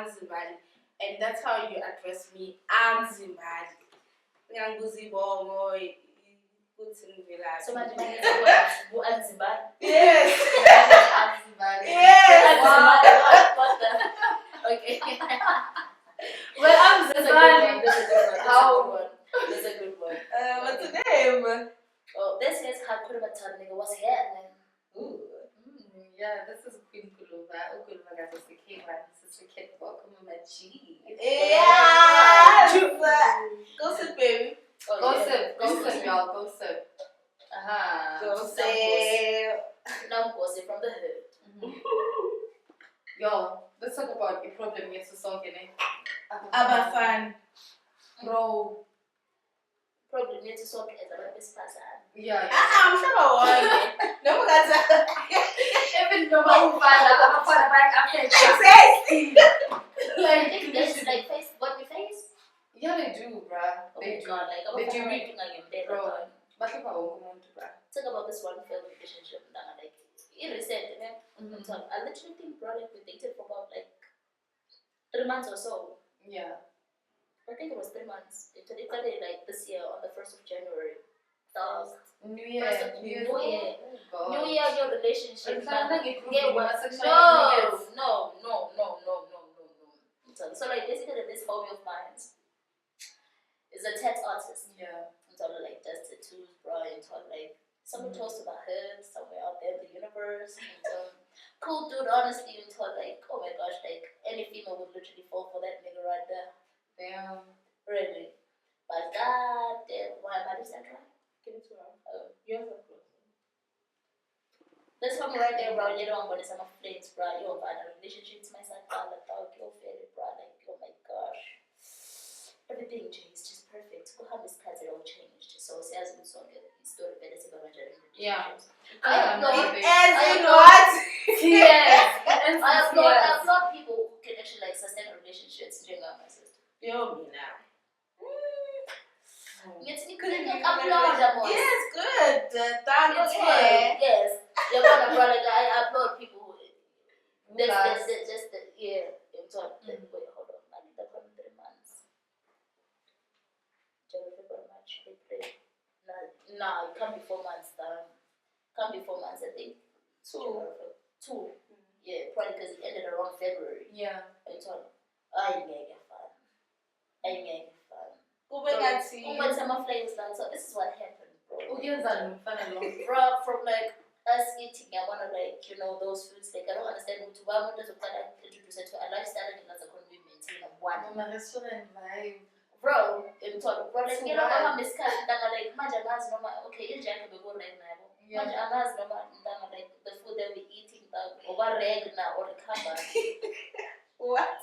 Zimbali. And that's how you address me. I'm Zimbali. Nganguzibongo. So much money is what Zimbali? Yes. Zimbali. Yes. What the? Okay. Well, I'm Zimbali. That's a good one. What's the name? Oh, this is Hakuna Matata nigga. What's happening? Ooh. Yeah, this is Queen Kuluva. Kuluva got us the king, right? This is the kid. Welcome to my G. Yeah. Go sit, baby. Go sip, y'all. Go sip. Go sip. Namkosi from the hood. Yo, let's talk about your problem with the song, innit? Abafan. Bro. Probably need to talk as a best person. Yeah. I'm sure I won. No, that's even though I'm back after exactly. like face what we face. Yeah, they do, bruh. They do. Like they do. Bro. Bruh. Talk about this one failed relationship that like recent, So I literally think bro like we dated for about like 3 months or so. Yeah. I think it was 3 months. It like this year on the 1st of January. New Year. New Year, your relationship. No. So like basically this hobby of mine is a tattoo artist. Yeah. So like does tattoos, bro, and so like someone toast to my head somewhere out there in the universe. And cool dude, honestly, and so like, oh my gosh, like any female would literally fall for that nigga right there. Damn. Really. But god damn, why am I this right? Give it to her. You're so close. Let's come right there, bro. You don't want to some friends, bro. You don't find a relationship to myself, bro. Like, dog, you're fairly, bro. Like, oh my gosh. Everything changed, just perfect. Go have this class, it all changed. So, see, as we saw it, it's still better to go and yeah. I applaud people who can actually like sustain relationships during my sister. You're me now. Yes, you couldn't applaud them. Yes, good. Yes. You're gonna brother. I applaud people who that's just yeah. Wait, hold on. I need that for 3 months. February, March, April. No, it can't be 4 months. Can't be 4 months. I think 2. Yeah, probably because it ended around February. Yeah. And so I ain't fun. My flavors like so. This is what happened, bro. Bro, from like us eating, I wanna like those foods. Like I don't understand what I want to introduce it to a lifestyle and as a commitment. One. Restaurant vibe. Bro, like how miscast like imagine us okay, in January we go right now. Imagine us like the food that we eating over regna or the cover. What?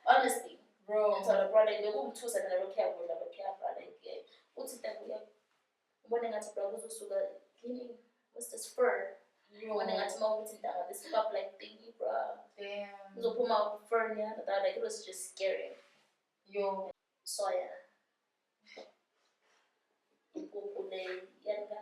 Honestly. Bro. And so the brother they won't choose and I don't care what I care for like what's it that we have when I got to brother sugar cleaning what's this fur? When I got to mount it down this cup like thingy, bro. Damn. So put my fur yeah, that like it was just scary. Yo. So yeah.